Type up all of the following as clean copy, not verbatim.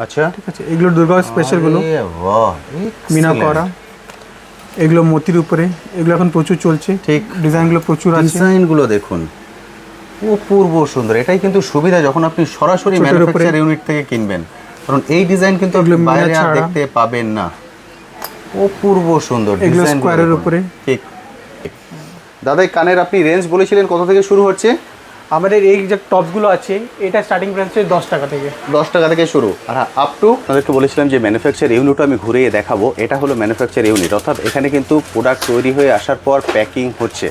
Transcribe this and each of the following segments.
আচ্ছা ঠিক আছে, এগুলো দুর্গা স্পেশাল গুলো, বাহ মিনা করা, এগুলো মোতির উপরে, এগুলো এখন প্রচুর চলছে। ঠিক, ডিজাইনগুলো প্রচুর আছে। ডিজাইনগুলো দেখুন অপূর্ব সুন্দর। এটাই কিন্তু সুবিধা যখন আপনি সরাসরি ম্যানুফ্যাকচার ইউনিট থেকে কিনবেন, কারণ এই ডিজাইন কিন্তু আপনি বাইরে আর দেখতে পাবেন না। অপূর্ব সুন্দর ডিজাইন স্কোয়ারের উপরে। ঠিক। দাদা এই কানের আপনি রেঞ্জ বলেছিলেন কত থেকে শুরু হচ্ছে? আমাদের এই যে টপসগুলো আছে, এটা স্টার্টিং প্রাইস হচ্ছে 10 টাকা থেকে। 10 টাকা থেকে শুরু। আর আপ টু আপনাদেরকে বলেছিলাম যে ম্যানুফ্যাকচার ইউনিটও আমি ঘুরিয়ে দেখাবো। এটা হলো ম্যানুফ্যাকচার ইউনিট, অর্থাৎ এখানে কিন্তু প্রোডাক্ট তৈরি হয়ে আসার পর প্যাকিং হচ্ছে।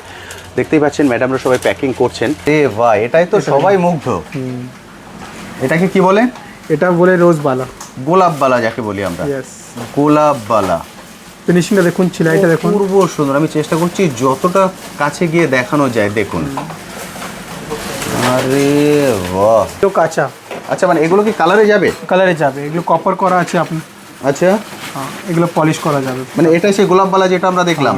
দেখতেই পাচ্ছেন ম্যাডামরা সবাই প্যাকিং করছেন। এ ভাই, এটাই তো সবাই মুগ্ধ। এটাকে কি বলে? এটা বলে রোজবালা, গোলাপবালা যাকে বলি আমরা। यस, গোলাপবালা। ফিনিশিংটা দেখুন, সেলাইটা দেখুন, পূর্ব সুন্দর। আমি চেষ্টা করছি যতটা কাছে গিয়ে দেখানো যায়। দেখুন, আরে বাহ, তো কাঁচা। আচ্ছা মানে এগুলো কি কালারে যাবে? কালারে যাবে, এগুলো কপার করা আছে আপনি। আচ্ছা, হ্যাঁ, এগুলো পলিশ করা যাবে। মানে এটা সেই গোলাপবালা যেটা আমরা দেখলাম।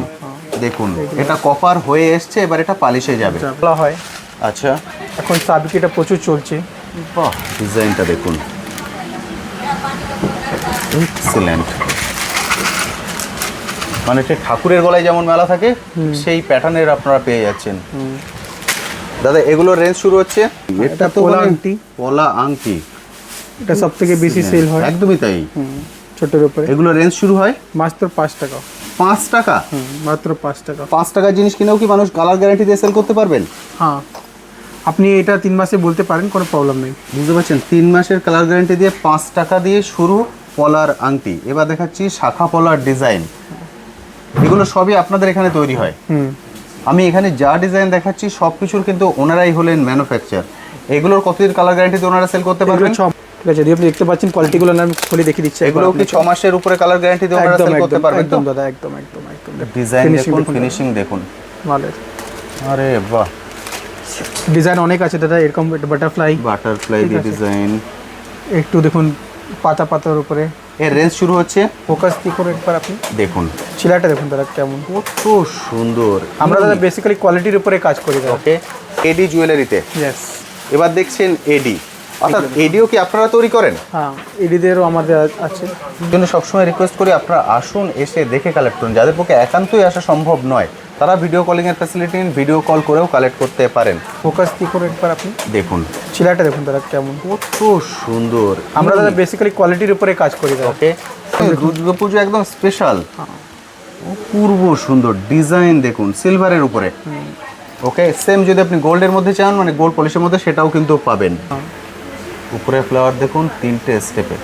দেখুন এটা কপার হয়ে এসছে, এবার এটা পালিশে যাবে। বলা হয়। আচ্ছা, এখন সাবিকিটা প্রচুর চলছে। বাহ, ডিজাইনটা দেখুন, এক্সিলেন্ট। মানে ঠিক ঠাকুরের গলায় যেমন মেলা থাকে সেই প্যাটার্নের আপনারা পেয়ে যাচ্ছেন। দাদা এগুলোর রেঞ্জ শুরু হচ্ছে? এটা তো পলা আংটি। পলা আংটি, এটা সবথেকে বেশি সেল হয়। একদমই তাই। ছোটের উপরে এগুলো রেঞ্জ শুরু হয় মাত্র 5 টাকা। 5 টাকা? মাত্র 5 টাকা। 5 টাকার জিনিস কিনেও কি মানুষ কালার গ্যারান্টি দিয়ে সেল করতে পারবেন? হ্যাঁ, আপনি এটা 3 মাসে বলতে পারেন, কোনো প্রবলেম নেই। বুঝতে পারছেন, 3 মাসের কালার গ্যারান্টি দিয়ে 5 টাকা দিয়ে শুরু পলার আংটি। এবার দেখাচ্ছি শাখা পলার ডিজাইন। এগুলো সবই আপনাদের এখানে তৈরি হয়? আমি এখানে যা ডিজাইন দেখাচ্ছি সব কিছুর কিন্তু ওনারাই হলেন ম্যানুফ্যাকচার। এগুলোর কতদিন কালার গ্যারান্টি দিয়ে ওনারা সেল করতে পারবেন? ঠিক আছে, আপনি দেখতে পাচ্ছেন কোয়ালিটিগুলো আমি খুলে দেখিয়ে দিচ্ছি। এগুলো কি 6 মাসের উপরে কালার গ্যারান্টি দিয়ে ওনারা সেল করতে পারবেন? একদম দাদা, একদম একদম একদম। ডিজাইন দেখুন, ফিনিশিং দেখুন, ভালো। আরে বাহ, ডিজাইন অনেক আছে দাদা, এরকম বাটারফ্লাই দিয়ে ডিজাইন। একটু দেখুন পাতা পাতার উপরে। এর রেঞ্জ শুরু হচ্ছে? ফোকাস কি করে একবার আপনি দেখুন, ছিলাটা দেখুন দাদা কেমন, কত সুন্দর। আমরা দাদা বেসিক্যালি কোয়ালিটির উপরে কাজ করি দাদা। ওকে, এডি জুয়েলারিতে। ইয়েস। এবার দেখছেন এডি, অর্থাৎ এডিও কি আপনারা তৈরি করেন? হ্যাঁ, এডিদেরও আমাদের আছে। জন্য সবসময় রিকোয়েস্ট করি আপনারা আসুন, এসে দেখে কালেক্ট করুন। যাদের পক্ষে একান্তই আসা সম্ভব নয় তারা ভিডিও কলিংয়ের ফ্যাসিলিটি নিন, ভিডিও কল করেও কালেক্ট করতে পারেন। ফোকাস কি করে একবার আপনি দেখুন, ছিলাটা দেখুন দাদা কেমন, কত সুন্দর। আমরা দাদা বেসিক্যালি কোয়ালিটির উপরে কাজ করি দাদা। ওকে, দুর্গা পুজো একদম স্পেশাল। অপূর্ব সুন্দর ডিজাইন দেখুন, সিলভারের উপরে। ওকে, সেম যদি আপনি গোল্ডের মধ্যে চান, মানে গোল্ড পলিশের মধ্যে, সেটাও কিন্তু পাবেন। উপরে ফ্লাওয়ার দেখুন 3টে স্টেপে।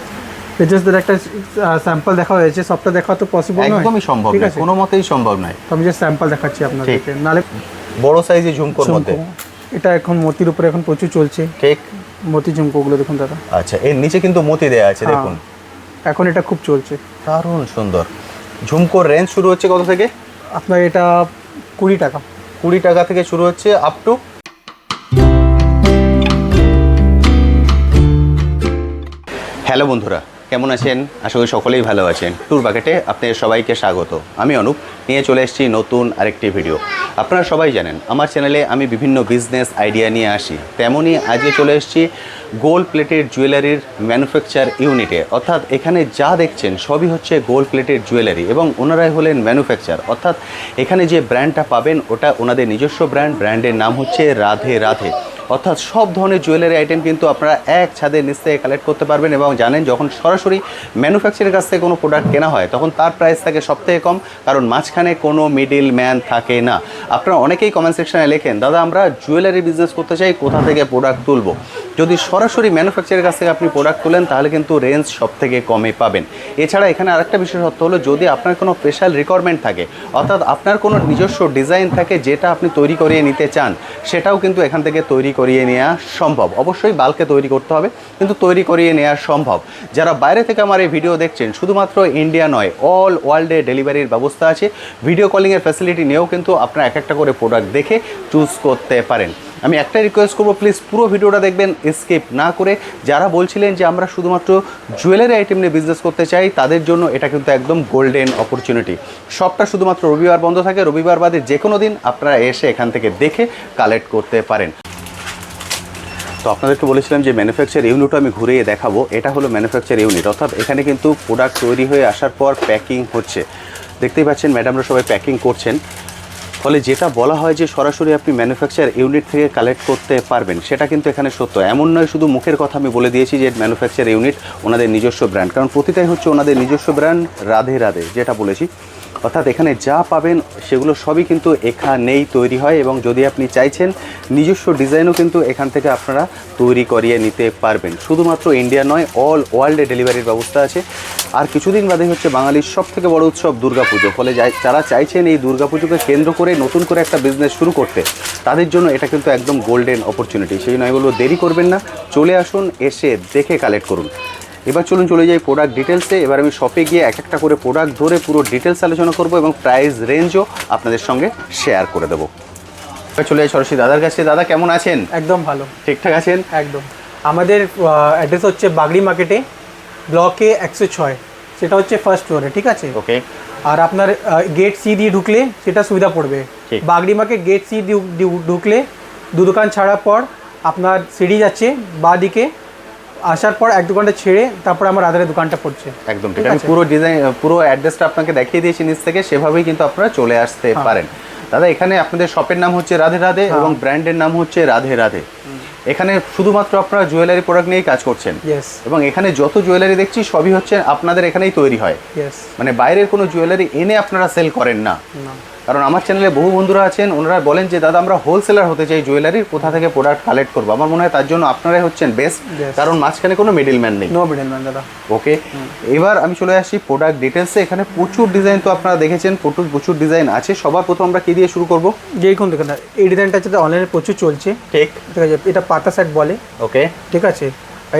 জাস্ট একটা স্যাম্পল দেখা হয়েছে, সবটা দেখা তো পসিবল নয়, একদমই সম্ভব নয়, কোনো মতেই সম্ভব নয়। তো আমি জাস্ট স্যাম্পল দেখাচ্ছি আপনাদেরকে। নালে বড় সাইজে ঝুমকোর মধ্যে এটা এখন মতির উপরে এখন প্রচুর চলছে। ঠিক, মতি ঝুমকোগুলো দেখুন দাদা। আচ্ছা, এর নিচে কিন্তু মতি দেয়া আছে দেখুন। এখন এটা খুব চলছে, দারুণ সুন্দর। ঝুমকোর রেঞ্জ শুরু হচ্ছে কত থেকে? আপনার এটা 20 টাকা। 20 টাকা থেকে শুরু হচ্ছে আপ টু। হ্যালো বন্ধুরা, কেমন আছেন? আশা করি সকলেই ভালো আছেন। ট্যুর বাকেটে আপনাদের সবাইকে স্বাগত। আমি অনুপ, নিয়ে চলে এসেছি নতুন আরেকটি ভিডিও। আপনারা সবাই জানেন আমার চ্যানেলে আমি বিভিন্ন বিজনেস আইডিয়া নিয়ে আসি, তেমনই আজকে চলে এসেছি গোল্ড প্লেটেড জুয়েলারির ম্যানুফ্যাকচার ইউনিটে। অর্থাৎ এখানে যা দেখছেন সবই হচ্ছে গোল্ড প্লেটেড জুয়েলারি এবং ওনারাই হলেন ম্যানুফ্যাকচার। অর্থাৎ এখানে যে ব্র্যান্ডটা পাবেন ওটা ওনাদের নিজস্ব ব্র্যান্ড। ব্র্যান্ডের নাম হচ্ছে রাধে রাধে। অর্থাৎ সব ধরনের জুয়েলারি আইটেম কিন্তু আপনারা এক ছাদের নিচ থেকে কালেক্ট করতে পারবেন। এবং জানেন যখন সরাসরি ম্যানুফ্যাকচারের কাছ থেকে কোনো প্রোডাক্ট কেনা হয় তখন তার প্রাইস থাকে সবথেকে কম, কারণ মাঝখানে কোনো মিডিল ম্যান থাকে না। আপনারা অনেকেই কমেন্ট সেকশনে লেখেন, দাদা আমরা জুয়েলারি বিজনেস করতে চাই, কোথা থেকে প্রোডাক্ট তুলব? যদি সরাসরি ম্যানুফ্যাকচারের কাছ থেকে আপনি প্রোডাক্ট তুলেন তাহলে কিন্তু রেঞ্জ সবথেকে কমে পাবেন। এছাড়া এখানে আরেকটা বিশেষত্ব হলো, যদি আপনার কোনো স্পেশাল রিকোয়ারমেন্ট থাকে, অর্থাৎ আপনার কোনো নিজস্ব ডিজাইন থাকে যেটা আপনি তৈরি করিয়ে নিতে চান, সেটাও কিন্তু এখান থেকে তৈরি করিয়ে নেওয়া সম্ভব। অবশ্যই বাল্কে তৈরি করতে হবে, কিন্তু তৈরি করিয়ে নেওয়া সম্ভব। যারা বাইরে থেকে আমার এই ভিডিও দেখছেন, শুধুমাত্র ইন্ডিয়া নয়, অল ওয়ার্ল্ডে ডেলিভারির ব্যবস্থা আছে। ভিডিও কলিংয়ের ফ্যাসিলিটি নিয়েও কিন্তু আপনারা এক একটা করে প্রোডাক্ট দেখে চুজ করতে পারেন। আমি একটা রিকোয়েস্ট করবো, প্লিজ পুরো ভিডিওটা দেখবেন, স্কিপ না করে। যারা বলছিলেন যে আমরা শুধুমাত্র জুয়েলারি আইটেম নিয়ে বিজনেস করতে চাই, তাদের জন্য এটা কিন্তু একদম গোল্ডেন অপরচুনিটি। সবটা শুধুমাত্র রবিবার বন্ধ থাকে, রবিবার বাদে যে কোনো দিন আপনারা এসে এখান থেকে দেখে কালেক্ট করতে পারেন। তো আপনাদেরকে বলেছিলাম যে ম্যানুফ্যাকচার ইউনিটও আমি ঘুরিয়ে দেখাবো। এটা হলো ম্যানুফ্যাকচার ইউনিট, অর্থাৎ এখানে কিন্তু প্রোডাক্ট তৈরি হয়ে আসার পর প্যাকিং হচ্ছে। দেখতেই পাচ্ছেন ম্যাডামরা সবাই প্যাকিং করছেন। ফলে যেটা বলা হয় যে সরাসরি আপনি ম্যানুফ্যাকচার ইউনিট থেকে কালেক্ট করতে পারবেন, সেটা কিন্তু এখানে সত্য। এমন নয় শুধু মুখের কথা আমি বলে দিয়েছি যে ম্যানুফ্যাকচার ইউনিট ওনাদের নিজস্ব ব্র্যান্ড, কারণ প্রতিটাই হচ্ছে ওনাদের নিজস্ব ব্র্যান্ড। রাধে রাধে যেটা বলেছি, অর্থাৎ এখানে যা পাবেন সেগুলো সবই কিন্তু এখানেই তৈরি হয়, এবং যদি আপনি চাইছেন নিজস্ব ডিজাইনও কিন্তু এখান থেকে আপনারা তৈরি করিয়ে নিতে পারবেন। শুধুমাত্র ইন্ডিয়া নয়, অল ওয়ার্ল্ডে ডেলিভারির ব্যবস্থা আছে। আর কিছুদিন বাদে হচ্ছে বাঙালির সবথেকে বড় উৎসব দুর্গাপুজো। ফলে যারা চাইছেন এই দুর্গাপুজোকে কেন্দ্র করে নতুন করে একটা বিজনেস শুরু করতে, তাদের জন্য এটা কিন্তু একদম গোল্ডেন অপরচুনিটি। সেই নয় বলবো দেরি করবেন না, চলে আসুন, এসে দেখে কালেক্ট করুন। এবার চলুন চলে যাই প্রোডাক্ট ডিটেলসে। এবার আমি শপে গিয়ে এক একটা করে প্রোডাক্ট ধরে পুরো ডিটেলস আলোচনা করব এবং প্রাইস রেঞ্জও আপনাদের সঙ্গে শেয়ার করে দেবো। এবার চলে যাই সরাসরি দাদার কাছে। দাদা কেমন আছেন? একদম ভালো, ঠিকঠাক আছেন? একদম। আমাদের অ্যাড্রেস হচ্ছে বাগড়ি মার্কেটে, ব্লকে 106, সেটা হচ্ছে ফার্স্ট ফ্লোরে, ঠিক আছে? ওকে। আর আপনার গেট সি দিয়ে ঢুকলে সেটা সুবিধা পড়বে। বাগড়ি মার্কেট গেট সি দিয়ে ঢুকলে দু দোকান ছাড়ার পর আপনার সিঁড়ি যাচ্ছে বাঁ দিকে, আসার পর এক দোকানটা ছেড়ে তারপর আমার আধারের দোকানটা পড়ছে। একদম ঠিক। আমি পুরো ডিজাইন, পুরো অ্যাড্রেসটা আপনাকে দেখিয়ে দিয়েছি নিচ থেকে, সেভাবেই কিন্তু আপনারা চলে আসতে পারেন। দাদা এখানে আপনাদের শপের নাম হচ্ছে রাধে রাধে এবং ব্র্যান্ডের নাম হচ্ছে রাধে রাধে। এখানে শুধুমাত্র আপনারা জুয়েলারি প্রোডাক্ট নিয়েই কাজ করছেন, এবং এখানে যত জুয়েলারি দেখছি সবই হচ্ছে আপনাদের এখানেই তৈরি হয়, মানে বাইরের কোনো জুয়েলারি এনে আপনারা সেল করেন না। কারণ আমার চ্যানেলে বহু বন্ধুরা আছেন, ওনারা বলেন যে দাদা আমরা হোলসেলার হতে চাই জুয়েলারির, কোথা থেকে প্রোডাক্ট কালেক্ট করবো। আমার মনে হয় তার জন্য আপনারাই হচ্ছেন বেস্ট, কারণ মাঝখানে কোনো মিডলম্যান নেই। নো মিডলম্যান দাদা। ওকে, এবার আমি চলে আসছি প্রোডাক্ট ডিটেলসে। এখানে প্রচুর ডিজাইন তো আপনারা দেখেছেন, প্রচুর ডিজাইন আছে। সবার প্রথম আমরা কি দিয়ে শুরু করবো? যেরকম দেখেন এই ডিজাইনটা হচ্ছে অনলাইনে প্রচুর চলছে, ঠিক আছে? এটা পাতা সেট বলে। ওকে, ঠিক আছে।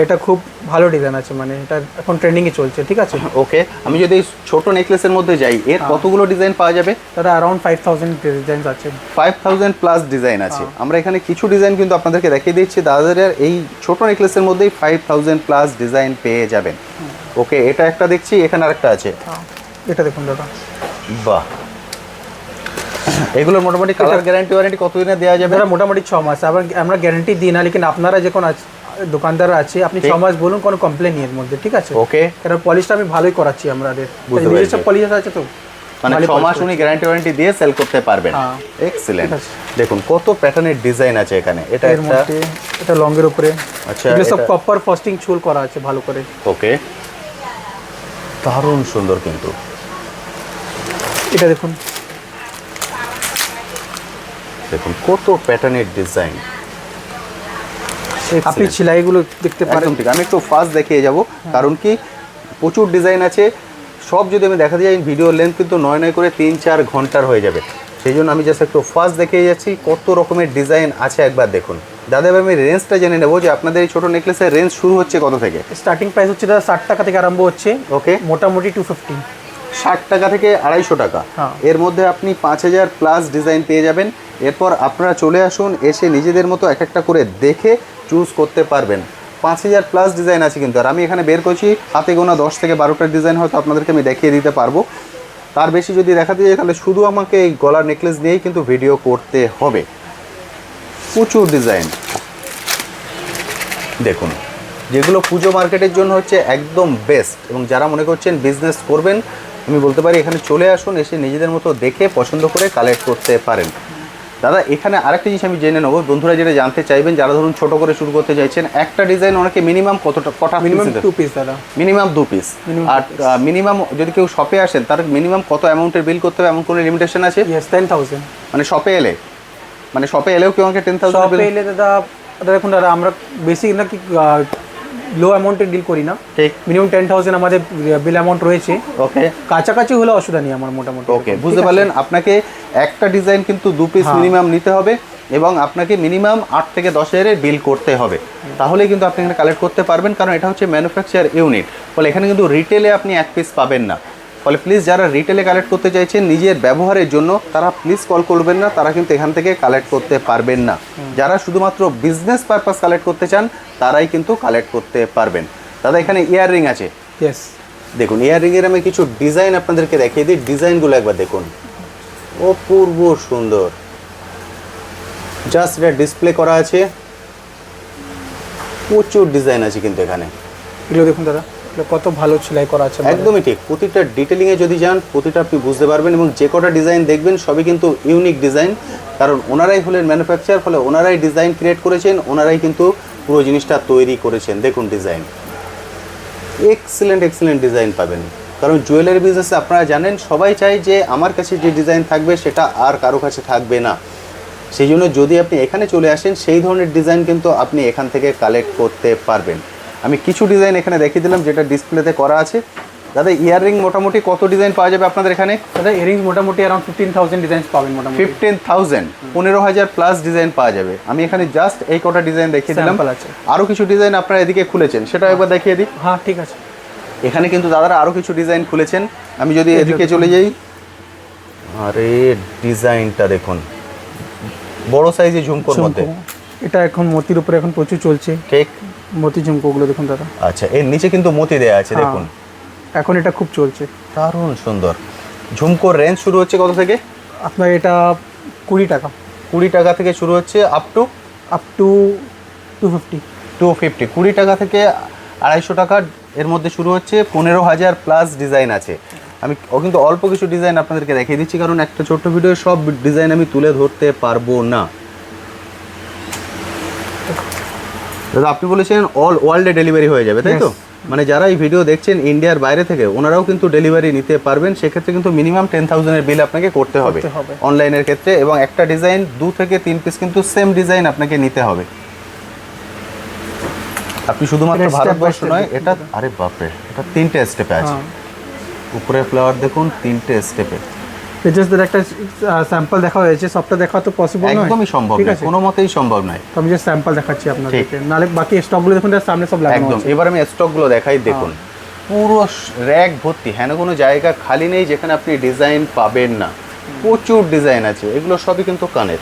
এটা খুব ভালো ডিজাইন আছে, মানে এটা এখন ট্রেন্ডিংয়ে চলছে, ঠিক আছে? ওকে, আমি যদি ছোট নেকলেসের মধ্যে যাই, এর কতগুলো ডিজাইন পাওয়া যাবে? দাদা অ্যারাউন্ড 5000 ডিজাইন আছে, 5000 প্লাস ডিজাইন আছে। আমরা এখানে কিছু ডিজাইন কিন্তু আপনাদেরকে দেখিয়ে দিচ্ছি। দাদাদের এই ছোট নেকলেসের মধ্যেই 5000 প্লাস ডিজাইন পেয়ে যাবেন। ওকে, এটা একটা দেখছি, এখানে আরেকটা আছে। এটা দেখুন দাদা, বাহ, এগুলোর মোটামুটি কালার গ্যারান্টি ওয়ারেন্টি কতদিনে দেওয়া যাবে? দাদা মোটামুটি 6 মাস। আবার আমরা গ্যারান্টি দিই না, লেকিন আপনারা যখন দোকানদার আছে আপনি 6 মাস বলুন, কোনো কমপ্লেন নেই এর মধ্যে, ঠিক আছে? ওকে, কারণ পলিশটা আমি ভালোই করাচ্ছি, আমাদের নিজস্ব পলিশ আছে, তো মানে 6 মাস উনি গ্যারান্টি ওয়ারেন্টি দিয়ে সেল করতে পারবেন। এক্সিলেন্ট। দেখুন কত প্যাটার্নের ডিজাইন আছে এখানে। এটা একটা, এটা লংয়ের উপরে। আচ্ছা, এগুলো সব কপার ফাস্টিং চুল করা আছে ভালো করে। ওকে, দারুণ সুন্দর। কিন্তু এটা দেখুন, দেখুন কত প্যাটার্নের ডিজাইন। আপনি সেলাইগুলো দেখতে পারেন। ঠিক, আমি একটু ফাস্ট দেখিয়ে যাব, কারণ কি প্রচুর ডিজাইন আছে। সব যদি আমি দেখাতে যাই ভিডিও লেন্থ কিন্তু 9 করে 3-4 ঘন্টার হয়ে যাবে। সেই জন্য আমি জাস্ট একটু ফাস্ট দেখিয়ে যাচ্ছি কত রকমের ডিজাইন আছে। একবার দেখুন দাদা, এবার আমি রেঞ্জটা জেনে নেবো যে আপনাদের এই ছোটো নেকলেসের রেঞ্জ শুরু হচ্ছে কত থেকে? স্টার্টিং প্রাইস হচ্ছে দাদা 60 টাকা থেকে আরম্ভ হচ্ছে। ওকে, মোটামুটি 250, 60 টাকা থেকে 250 টাকা। এর মধ্যে আপনি 5000 প্লাস ডিজাইন পেয়ে যাবেন। এরপর আপনারা চলে আসুন, এসে নিজেদের মতো এক একটা করে দেখে চুজ করতে পারবেন। 5000 প্লাস ডিজাইন আছে কিন্তু। আর আমি এখানে বের করছি হাতে গোনা 10 থেকে 12টা ডিজাইন, হয়তো আপনাদেরকে আমি দেখিয়ে দিতে পারবো। তার বেশি যদি দেখাতে যাই তাহলে শুধু আমাকে এই গলার নেকলেস নিয়েই কিন্তু ভিডিও করতে হবে। প্রচুর ডিজাইন দেখুন, যেগুলো পুজো মার্কেটের জন্য হচ্ছে একদম বেস্ট, এবং যারা মনে করছেন বিজনেস করবেন, আমি বলতে পারি এখানে চলে আসুন, এসে নিজেদের মতো দেখে পছন্দ করে কালেক্ট করতে পারেন। দাদা এখানে আরেকটা জিনিস আমি জেনে নেবো, বন্ধুরা যেটা জানতে চাইবেন, যারা ধরুন ছোট করে শুরু করতে চাইছেন, একটা ডিজাইন ওনাকে মিনিমাম কটা? মিনিমাম 2 পিস দাদা, মিনিমাম 2 পিস। আর মিনিমাম যদি কেউ শপে আসেন তার মিনিমাম কত অ্যামাউন্টের বিল করতে হবে, এমন কোনো লিমিটেশন আছে? 10,000। মানে শপে এলেও কেউ আমাকে 10,000 বিল? শপে এলে দাদা দেখুন দাদা, আমরা বেশি নাকি লো অ্যামাউন্টের ডিল করি না, ঠিক। মিনিমাম 10,000 আমাদের বিল অ্যামাউন্ট রয়েছে। ওকে, কাছাকাছি হলে অসুবিধা নেই আমার মোটামুটি। ওকে, বুঝতে পারলেন। আপনাকে একটা ডিজাইন কিন্তু 2 পিস মিনিমাম নিতে হবে, এবং আপনাকে মিনিমাম 8 থেকে 10,000 বিল করতে হবে, তাহলে কিন্তু আপনি এখানে কালেক্ট করতে পারবেন। কারণ এটা হচ্ছে ম্যানুফ্যাকচার ইউনিট, ফলে এখানে কিন্তু রিটেলে আপনি 1 পিস পাবেন না। ফলে প্লিজ যারা রিটেলে কালেক্ট করতে চাইছেন নিজের ব্যবহারের জন্য, তারা প্লিজ কল করবেন না, তারা কিন্তু এখান থেকে কালেক্ট করতে পারবেন না। যারা শুধুমাত্র বিজনেস পারপাস কালেক্ট করতে চান তারাই কিন্তু কালেক্ট করতে পারবেন। দাদা এখানে ইয়াররিং আছে। ইয়েস, দেখুন ইয়াররিংয়ের আমি কিছু ডিজাইন আপনাদেরকে দেখিয়ে দিই। ডিজাইনগুলো একবার দেখুন, অপূর্ব সুন্দর। জাস্ট এটা ডিসপ্লে করা আছে, প্রচুর ডিজাইন আছে কিন্তু এখানে। এগুলো দেখুন দাদা, এগুলো কত ভালো সেলাই করা আছে। একদমই ঠিক, প্রতিটা ডিটেলিংয়ে যদি যান প্রতিটা আপনি বুঝতে পারবেন, এবং যে কটা ডিজাইন দেখবেন সবই কিন্তু ইউনিক ডিজাইন, কারণ ওনারাই হলেন ম্যানুফ্যাকচার, ফলে ওনারাই ডিজাইন ক্রিয়েট করেছেন, ওনারাই কিন্তু পুরো জিনিসটা তৈরি করেছেন। দেখুন ডিজাইন, এক্সিলেন্ট ডিজাইন পাবেন, কারণ জুয়েলারি বিজনেসে আপনারা জানেন সবাই চায় যে আমার কাছে যে ডিজাইন থাকবে সেটা আর কারো কাছে থাকবে না। সেই জন্য যদি আপনি এখানে চলে আসেন সেই ধরনের ডিজাইন কিন্তু আপনি এখান থেকে কালেক্ট করতে পারবেন। আমি কিছু ডিজাইন এখানে দেখিয়ে দিলাম যেটা ডিসপ্লেতে করা আছে। দাদা ইয়াররিং মোটামুটি কত ডিজাইন পাওয়া যাবে আপনাদের এখানে? দাদা ইয়ারিংস মোটামুটি অ্যারাউন্ড 15,000 ডিজাইন পাবেন। মোটামুটি 15,000, 15,000 প্লাস ডিজাইন পাওয়া যাবে। আমি এখানে জাস্ট এই কটা ডিজাইন দেখিয়ে দিলাম, আছে আরও কিছু ডিজাইন আপনারা এদিকে খুলেছেন, সেটা একবার দেখিয়ে দিই। হ্যাঁ ঠিক আছে। এখানে কিন্তু দাদারা আরও কিছু ডিজাইন খুলেছেন। আমি যদি এদিকে চলে যাই, আরে ডিজাইনটা দেখুন, বড় সাইজে ঝুমকোর মধ্যে। এটা এখন মতির উপরে এখন প্রচুর চলছে। ঠিক, মতি ঝুমকোগুলো দেখুন দাদা। আচ্ছা, এর নিচে কিন্তু মতি দেয়া আছে, দেখুন এখন এটা খুব চলছে। দারুণ সুন্দর। ঝুমকোর রেঞ্জ শুরু হচ্ছে কত থেকে? আপনার এটা 20 টাকা। 20 টাকা থেকে শুরু হচ্ছে আপ টু 250। 250, 20 টাকা থেকে 250 টাকা এর মধ্যে শুরু হচ্ছে। 15,000 প্লাস ডিজাইন আছে। আমি কিন্তু অল্প কিছু ডিজাইন আপনাদেরকে দেখিয়ে দিচ্ছি, কারণ একটা ছোট্ট ভিডিও সব ডিজাইন আমি তুলে ধরতে পারবো না। দাদা আপনি বলেছেন অল ওয়ার্ল্ডে ডেলিভারি হয়ে যাবে, তাই তো? মানে যারা এই ভিডিও দেখছেন ইন্ডিয়ার বাইরে থেকে, ওনারাও কিন্তু ডেলিভারি নিতে পারবেন। সেক্ষেত্রে কিন্তু মিনিমাম 10,000 এর বিল আপনাকে করতে হবে অনলাইনের ক্ষেত্রে, এবং একটা ডিজাইন 2 থেকে 3 পিস কিন্তু সেম ডিজাইন আপনাকে নিতে হবে। আপনি শুধুমাত্র ভারতবর্ষ নয়, এটা আরে বাপরে, এটা 3টে স্টেপে আছে। উপরে ফ্লাওয়ার দেখুন, 3টে স্টেপে। জাস্ট একটা স্যাম্পল দেখা হয়েছে, সবটা দেখা তো পসিবল নয়, একদমই সম্ভব নয়, কোনো মতেই সম্ভব নয়। তো আমি জাস্ট স্যাম্পল দেখাচ্ছি আপনাদেরকে, নালে বাকি স্টকগুলো দেখুন সামনে সব লাগানো একদম। আছে। এবার আমি স্টকগুলো দেখাই, দেখুন পুরো র‍্যাক ভর্তি, হ্যাঁ কোনো জায়গা খালি নেই যেখানে আপনি ডিজাইন পাবেন না। প্রচুর ডিজাইন আছে, এগুলো সবই কিন্তু কানের।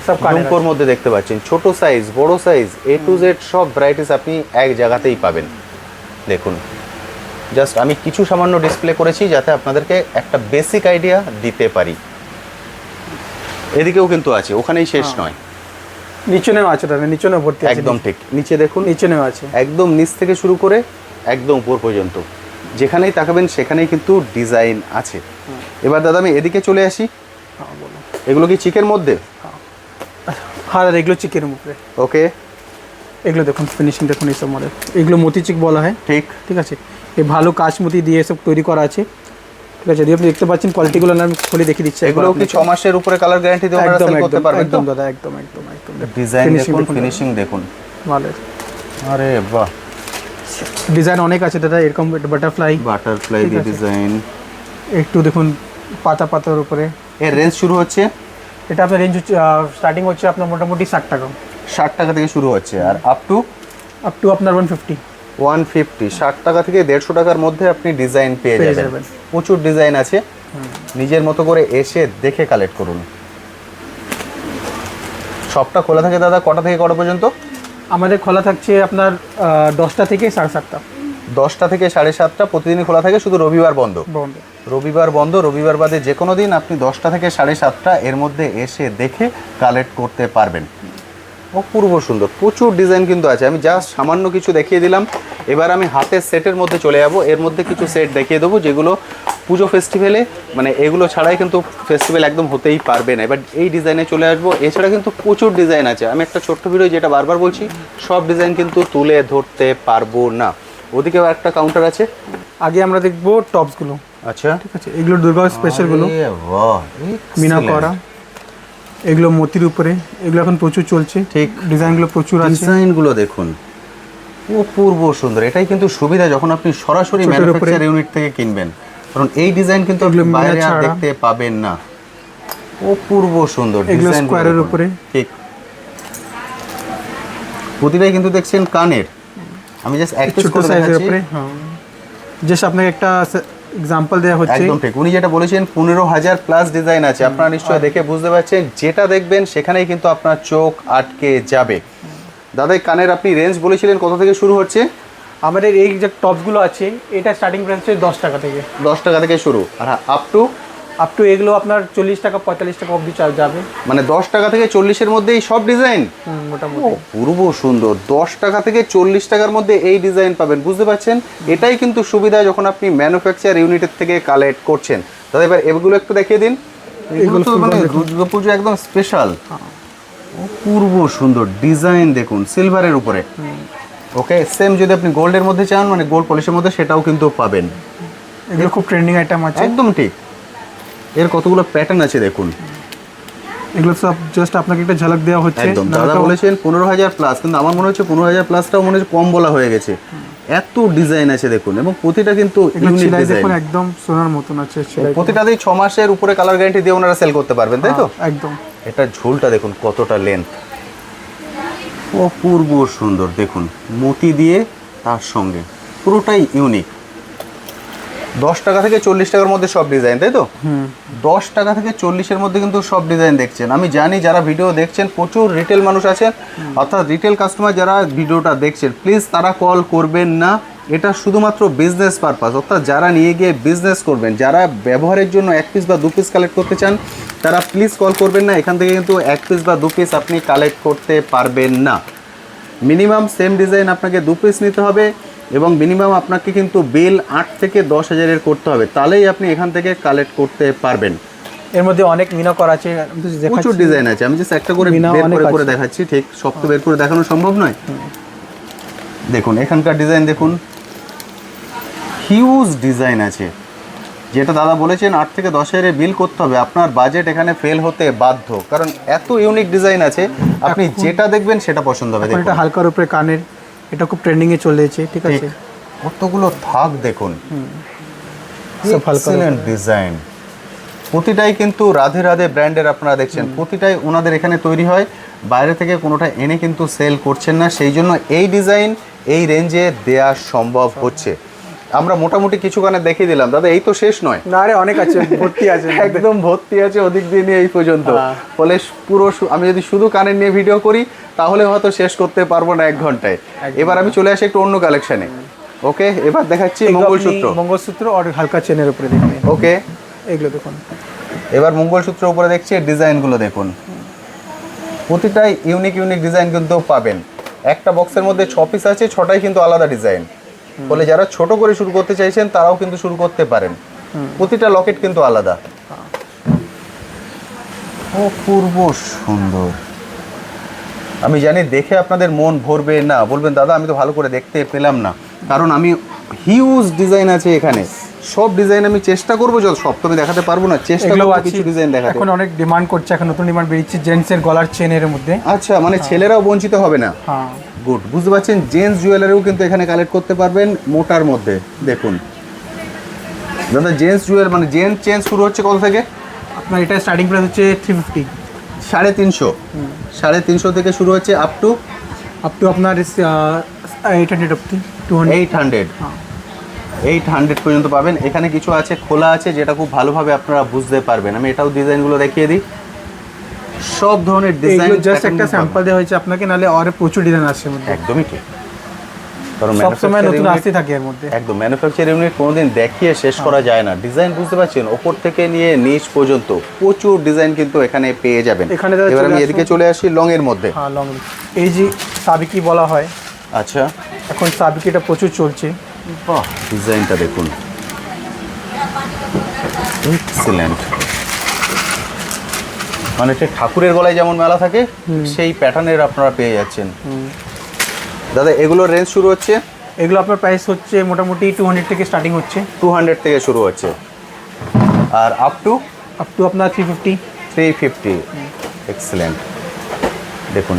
সব ঝুমকোর মধ্যে দেখতে পাচ্ছেন, ছোট সাইজ বড় সাইজ A to Z সব ভ্যারাইটিস আপনি এক জায়গাতেই পাবেন। দেখুন জাস্ট আমি কিছু সামান্য ডিসপ্লে করেছি যাতে আপনাদেরকে একটা বেসিক আইডিয়া দিতে পারি। এদিকেও কিন্তু আছে, ওখানেই শেষ নয়, নিচনেও আছে, দাদা নিচনেও ভর্তি আছে। একদম ঠিক, নিচে দেখুন, নিচনেও আছে, একদম নিচ থেকে শুরু করে একদম উপর পর্যন্ত যেখানেই তাকাবেন সেখানেই কিন্তু ডিজাইন আছে। এবার দাদা আমি এদিকে চলে আসি। এগুলো কি চিকের মধ্যে? হ্যাঁ দাদা এগুলো চিকের উপরে। ওকে, এগুলো দেখুন ফিনিশিং দেখুন, এইসব মডেল এগুলো মতি চিক বলা হয়। ঠিক ঠিক আছে, এই ভালো কাঁচ মতি দিয়ে সব তৈরি করা আছে। ঠিক আছে, যদি আপনি দেখতে পাচ্ছেন কোয়ালিটিগুলো আমি খুলে দেখিয়ে দিচ্ছি। এগুলো কি 6 মাসের উপরে কালার গ্যারান্টি দিয়ে আপনারা সেল করতে পারবেন? একদম দাদা, একদম একদম একদম। ডিজাইন দেখুন, ফিনিশিং দেখুন, ভালো। আরে বাহ, ডিজাইন অনেক আছে দাদা, এরকম বাটারফ্লাই দিয়ে ডিজাইন। একটু দেখুন পাতা পাতার উপরে। এর রেঞ্জ শুরু হচ্ছে, এটা আপনার রেঞ্জ স্টার্টিং হচ্ছে আপনার মোটামুটি 60 টাকা। 60 টাকা থেকে শুরু হচ্ছে, আর আপ টু আপনার 150। 60 টাকা থেকে 150 টাকার মধ্যে আপনি ডিজাইন পেয়ে যাবেন। প্রচুর ডিজাইন আছে, নিজের মতো করে এসে দেখে কালেক্ট করুন। শপটা খোলা থাকে দাদা কটা থেকে কটা পর্যন্ত? আমাদের খোলা থাকছে আপনার 10টা থেকে 7:30। 10টা থেকে 7:30 প্রতিদিনই খোলা থাকে, শুধু রবিবার বন্ধ। রবিবার বন্ধ, রবিবার বাদে যে কোনো দিন আপনি 10টা থেকে 7:30 এর মধ্যে এসে দেখে কালেক্ট করতে পারবেন। অপূর্ব সুন্দর, প্রচুর ডিজাইন কিন্তু আছে। আমি জাস্ট সামান্য কিছু দেখিয়ে দিলাম। এবার আমি হাতের সেটের মধ্যে চলে যাব। এর মধ্যে কিছু সেট দেখিয়ে দেবো যেগুলো পুজো ফেস্টিভ্যালে, মানে এগুলো ছাড়াই কিন্তু ফেস্টিভ্যাল একদম হতেই পারবে না। এবার এই ডিজাইনে চলে আসবো। এছাড়া কিন্তু প্রচুর ডিজাইন আছে। আমি একটা ছোট্ট ভিডিও যেটা বারবার বলছি, সব ডিজাইন কিন্তু তুলে ধরতে পারবো না। ওদিকেও একটা কাউন্টার আছে। আগে আমরা দেখবো টপসগুলো। আচ্ছা ঠিক আছে, এগুলো দুর্গা স্পেশালগুলো, মিনা করা, এগুলো মতির উপরে, এগুলো এখন প্রচুর চলছে। ঠিক, ডিজাইনগুলো প্রচুর আছে। ডিজাইনগুলো দেখুন, অপূর্ব সুন্দর। এটাই কিন্তু সুবিধা যখন আপনি সরাসরি ম্যানুফ্যাকচার ইউনিট থেকে কিনবেন, কারণ এই ডিজাইন কিন্তু আপনি বাইরে আর দেখতে পাবেন না। অপূর্ব সুন্দর ডিজাইন, স্কোয়ারের উপরে। ঠিক, প্রতিটাই কিন্তু দেখছেন কানের। আমি জাস্ট একটা ছোট সাইজের উপরে, জাস্ট আপনাকে একটা এক্সাম্পল দেওয়া হচ্ছে। একদম ঠিক, উনি যেটা বলেছেন 15,000 প্লাস ডিজাইন আছে। আপনারা নিশ্চয়ই দেখে বুঝতে পারছেন, যেটা দেখবেন সেখানেই কিন্তু আপনার চোখ আটকে যাবে। দাদা কানের আপনি রেঞ্জ বলেছিলেন কত থেকে শুরু হচ্ছে? আমাদের এই যে টপসগুলো আছে, এটা স্টার্টিং প্রাইস হচ্ছে 10 টাকা থেকে। 10 টাকা থেকে শুরু, আর আপ টু আপ টু এগুলো আপনার 40 টাকা 45 টাকা অবধি যাবে। মানে 10 টাকা থেকে 40-এর মধ্যেই সব ডিজাইন? মোটামুটি। পূর্ব সুন্দর, 10 টাকা থেকে 40 টাকার মধ্যে এই ডিজাইন পাবেন, বুঝতে পারছেন? এটাই কিন্তু সুবিধা যখন আপনি ম্যানুফ্যাকচার ইউনিটের থেকে কালেক্ট করছেন। দাদা এবার এগুলো একটু দেখিয়ে দিন। এগুলো তো মানে দুর্গাপুজো একদম স্পেশাল। পূর্ব সুন্দর ডিজাইন দেখুন সিলভারের উপরে। ওকে, সেম যদি আপনি গোল্ডের মধ্যে চান, মানে গোল্ড পলিশের মধ্যে, সেটাও কিন্তু পাবেন। এগুলো খুব ট্রেন্ডিং আইটেম আছে। একদম ঠিক। এর কতগুলো প্যাটার্ন আছে দেখুন। এগুলো সব জাস্ট আপনাকে একটা ঝলক দেওয়া হচ্ছে। একদম, দাদা বলেছেন 15,000 প্লাস, কিন্তু আমার মনে হচ্ছে 15,000 প্লাসটাও মনে হচ্ছে কম বলা হয়ে গেছে। এত ডিজাইন আছে দেখুন, এবং প্রতিটা কিন্তু ইউনিক ডিজাইন। দেখুন একদম সোনার মতন আছে। প্রতিটাতেই 6 মাসের উপরে কালার গ্যারান্টি দিয়ে ওনারা সেল করতে পারবেন, তাই তো? একদম। এটা ঝোলটা দেখুন কতটা লেন্থ, অপূর্ব সুন্দর দেখুন, মতি দিয়ে তার সঙ্গে পুরোটাই ইউনিক। 10 টাকা থেকে 40 টাকার মধ্যে সব ডিজাইন, তাই তো? 10 টাকা থেকে 40-এর মধ্যে কিন্তু সব ডিজাইন দেখছেন। আমি জানি যারা ভিডিও দেখছেন প্রচুর রিটেল মানুষ আছেন, অর্থাৎ রিটেল কাস্টমার যারা ভিডিওটা দেখছেন, প্লিজ তারা কল করবেন না। এটা শুধুমাত্র বিজনেস পারপাস, অর্থাৎ যারা নিয়ে গিয়ে বিজনেস করবেন, যারা ব্যবহারের জন্য 1 পিস বা 2 পিস কালেক্ট করতে চান, তারা প্লিজ কল করবেন না। এখান থেকে কিন্তু 1 পিস বা 2 পিস আপনি কালেক্ট করতে পারবেন না। মিনিমাম সেম ডিজাইন আপনাকে 2 পিস নিতে হবে, এবং মিনিমাম আপনাকে কিন্তু বিল 8 থেকে 10,000-এর করতে হবে, তাহলেই আপনি এখান থেকে কালেক্ট করতে পারবেন। এর মধ্যে অনেক মিনা করা আছে, প্রচুর ডিজাইন আছে। আমি জাস্ট একটা করে বের করে দেখাচ্ছি, ঠিক সব তো বের করে দেখানো সম্ভব নয়। দেখুন এখানকার ডিজাইন দেখুন, হিউজ ডিজাইন আছে। যেটা দাদা বলেছেন 8 থেকে 10,000-এর বিল করতে হবে, আপনার বাজেট এখানে ফেল হতে বাধ্য, কারণ এত ইউনিক ডিজাইন আছে। আপনি যেটা দেখবেন সেটা পছন্দ হবে। এটা হালকার উপরে কানের, এটা খুব ট্রেন্ডিং এ চলেছে, ঠিক আছে? কতগুলো থাক দেখুন, এক্সেলেন্ট ডিজাইন। প্রতিটাই কিন্তু রাধে রাধে ব্র্যান্ডের আপনারা দেখছেন, প্রতিটাই ওনাদের এখানে তৈরি হয়, বাইরে থেকে কোনোটা এনে কিন্তু সেল করছেন না। সেই জন্য এই ডিজাইন এই রেঞ্জে দেয়া সম্ভব হচ্ছে। আমরা মোটামুটি কিছু গানে দেখিয়ে দিলাম দাদা, এই তো শেষ নয়। না রে, অনেক আছে, ভর্তি আছে, একদম ভর্তি আছে ওদিক দিয়ে নিয়ে এই পর্যন্ত। ফলে পুরো আমি যদি শুধু কানের নিয়ে ভিডিও করি তাহলে হয়তো শেষ করতে পারবো না 1 ঘন্টায়। এবার আমি চলে আসি একটু অন্য কালেকশনে। ওকে, এবার দেখাচ্ছি মঙ্গলসূত্র আর হালকা চেনের উপরে দেখুন। ওকে, এগুলো দেখুন। এবার মঙ্গলসূত্রের উপরে দেখছি, ডিজাইনগুলো দেখুন, প্রতিটাই ইউনিক ইউনিক ডিজাইন কিন্তু পাবেন। একটা বক্সের মধ্যে 6 পিস আছে, 6টাই কিন্তু আলাদা ডিজাইন। বলে যারা ছোট করে শুরু করতে চাইছেন তারাও কিন্তু শুরু করতে পারেন। প্রতিটা লকেট কিন্তু আলাদা। অপূর্ব সুন্দর। আমি জানি দেখে আপনাদের মন ভরবে না, বলবেন দাদা আমি তো ভালো করে দেখতে পেলাম না, কারণ আমি হিউজ ডিজাইন আছে এখানে। সব ডিজাইন আমি চেষ্টা করবো, যত সব তো আমি দেখাতে পারবো না, চেষ্টা করবো কিছু ডিজাইন দেখাতে। এখন অনেক ডিমান্ড করছে, এখন নতুন ডিমান্ড বেরিয়েছে জেন্টসের গলার চেনের মধ্যে। আচ্ছা, মানে ছেলেরাও বঞ্চিত হবে না। হ্যাঁ, গুড, বুঝতে পারছেন। জেন্টস জুয়েলারিও কিন্তু এখানে কালেক্ট করতে পারবেন মোটার মধ্যে। দেখুন দাদা, জেন্টস জুয়েলারি মানে জেন্টস চেন শুরু হচ্ছে কত থেকে? আপনার এটা স্টার্টিং প্রাইস হচ্ছে 350, 350, 350 থেকে শুরু হচ্ছে আপ টু আপনার 800 অব্দি 800। 800 পর্যন্ত পাবেন। এখানে কিছু আছে খোলা আছে, যেটা খুব ভালোভাবে আপনারা বুঝতে পারবেন। আমি এটাও ডিজাইনগুলো দেখিয়ে দিই। সব ধরনের ডিজাইন, জাস্ট একটা স্যাম্পল দেওয়া হয়েছে আপনাকে, নালে আরো প্রচুর ডিজাইন আছে এর মধ্যে। একদমই ঠিক, কারণ সব সময় নতুন আসতে থাকে এর মধ্যে। একদম ম্যানুফ্যাকচার ইউনিট কোনোদিন দেখিয়ে শেষ করা যায় না। ডিজাইন বুঝতে পারছেন, ওপর থেকে নিয়ে নিচ পর্যন্ত প্রচুর ডিজাইন কিন্তু এখানে পেয়ে যাবেন। এবার আমি এদিকে চলে আসি লং এর মধ্যে। হ্যাঁ, লং, এই যে সাবিকি বলা হয়। আচ্ছা, এখন সাবিকিটা প্রচুর চলছে। বাহ, ডিজাইনটা দেখুন, এক্সিলেন্ট। মানে ঠিক ঠাকুরের গলায় যেমন মেলা থাকে সেই প্যাটার্নের আপনারা পেয়ে যাচ্ছেন। দাদা এগুলোর রেঞ্জ শুরু হচ্ছে? এগুলো আপনার প্রাইস হচ্ছে মোটামুটি 200 থেকে স্টার্টিং হচ্ছে। 200 থেকে শুরু হচ্ছে, আর আপ টু আপনার 350। এক্সিলেন্ট। দেখুন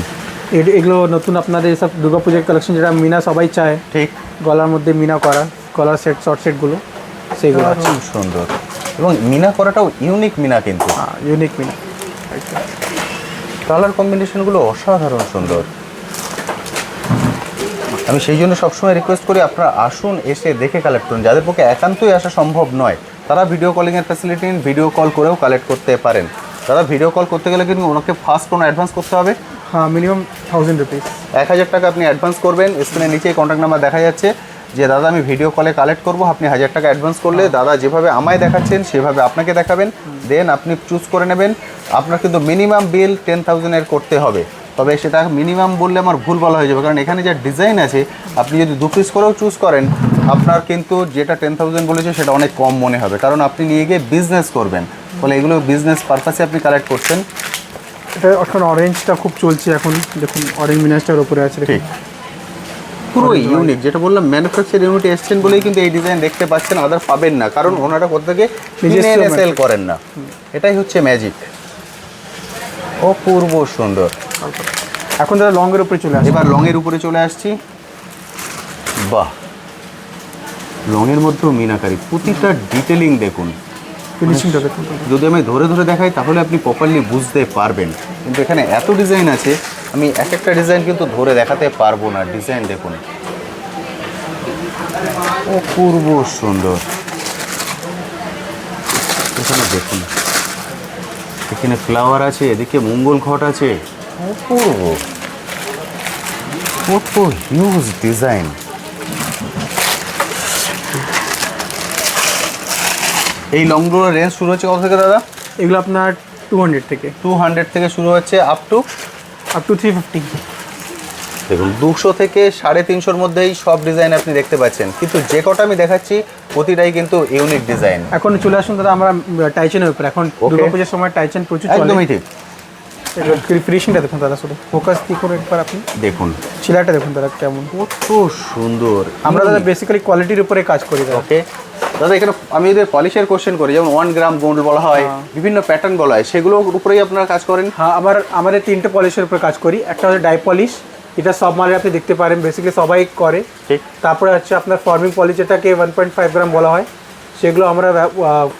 এগুলো নতুন আপনাদের সব দুর্গাপূজার কালেকশন, যেটা মিনা সবাই চায়, ঠিক গলার মধ্যে মিনা করা, গলার সেট, শর্ট সেটগুলো, সেইগুলো আছে সুন্দর। এবং মিনা করাটাও ইউনিক মিনা, কিন্তু ইউনিক মিনা। কালার কম্বিনেশনগুলো অসাধারণ সুন্দর। আমি সেই জন্য সবসময় রিকোয়েস্ট করি আপনারা আসুন, এসে দেখে কালেক্ট করুন। যাদের পক্ষে একান্তই আসা সম্ভব নয় তারা ভিডিও কলিংয়ের ফ্যাসিলিটি নিন, ভিডিও কল করেও কালেক্ট করতে পারেন। তারা ভিডিও কল করতে গেলে কিন্তু ওনাকে ফার্স্ট কোনো অ্যাডভান্স করতে হবে। হ্যাঁ, মিনিমাম 1000 রুপিস, 1000 টাকা আপনি অ্যাডভান্স করবেন। স্ক্রিনের নিচে কন্ট্যাক্ট নাম্বার দেখা যাচ্ছে, যে দাদা আমি ভিডিও কলে কালেক্ট করব, আপনি 1000 টাকা অ্যাডভান্স করলে দাদা যেভাবে আমায় দেখাচ্ছেন সেভাবে আপনাকে দেখাবেন, দেন আপনি চুজ করে নেবেন। আপনার কিন্তু মিনিমাম বিল 10,000 করতে হবে, তবে সেটা মিনিমাম বললে আমার ভুল বলা হয়ে যাবে, কারণ এখানে যা ডিজাইন আছে আপনি যদি 2 পিস করেও চুজ করেন আপনার কিন্তু যেটা 10,000 বলেছে সেটা অনেক কম মনে হবে, কারণ আপনি নিয়ে গিয়ে বিজনেস করবেন, ফলে এগুলো বিজনেস পারপাসে আপনি কালেক্ট করছেন। এটা এখন অরেঞ্জটা খুব চলছে এখন, দেখুন অরেঞ্জ মিনাসটার উপরে আছে, ঠিক পুরো ইউনিক, যেটা বললাম ম্যানুফ্যাকচার ইউনিট এসছেন বলেই কিন্তু এই ডিজাইন দেখতে পাচ্ছেন, আদার পাবেন না, কারণ ওনারা কোথা থেকে সেল করেন না, এটাই হচ্ছে ম্যাজিক। অপূর্ব সুন্দর। এখন তারা লংয়ের উপরে চলে আসে, এবার লংয়ের উপরে চলে আসছি। বাহ, লংয়ের মধ্যেও মিনাকারি, প্রতিটা ডিটেলিং দেখুন, ফিনিশিংটা দেখুন। যদি আমি ধরে ধরে দেখাই তাহলে আপনি প্রপারলি বুঝতে পারবেন, কিন্তু এখানে এত ডিজাইন আছে আমি এক একটা ডিজাইন কিন্তু ধরে দেখাতে পারবো না। ডিজাইন দেখুন, অপূর্ব সুন্দর। এখানে দেখুন, এখানে ফ্লাওয়ার আছে, এদিকে মঙ্গল ঘট আছে, অপূর্ব, কত হিউজ ডিজাইন। এই লংগুলোর রেঞ্জ শুরু হচ্ছে কত থেকে দাদা? এগুলো আপনার 200 থেকে 200 থেকে শুরু হচ্ছে আপ টু 350। দেখুন 200 থেকে 350-এর মধ্যেই সব ডিজাইন আপনি দেখতে পাচ্ছেন, কিন্তু যে কটা আমি দেখাচ্ছি প্রতিটাই কিন্তু ইউনিক ডিজাইন। এখন চলে আসুন দাদা আমরা টাইচেনের উপরে, এখন দুর্গাপূজার সময় টাইচেন প্রচুর চলে। একদমই ঠিক। ফিনিশিংটা দেখুন দাদা, শুধু ফোকাস কি করে একবার আপনি দেখুন, শিলাটা দেখুন দাদা কেমন, কত সুন্দর। আমরা দাদা বেসিক্যালি কোয়ালিটির উপরে কাজ করি দাদা। ওকে দাদা, এখানে আমি যদি পলিশের কোশ্চেন করি, যেমন 1 গ্রাম গোল্ড বলা হয়, বিভিন্ন প্যাটার্ন বলা হয়, সেগুলোর উপরেই আপনারা কাজ করেন? হ্যাঁ, আমাদের 3টে পলিশের উপরে কাজ করি। একটা হচ্ছে ডাই পলিশ, এটা সব মালে আপনি দেখতে পারেন, বেসিক্যালি সবাই করে। ঠিক। তারপরে হচ্ছে আপনার ফর্মিং পলিশ, যেটাকে 1.5 গ্রাম বলা হয়, সেগুলো আমরা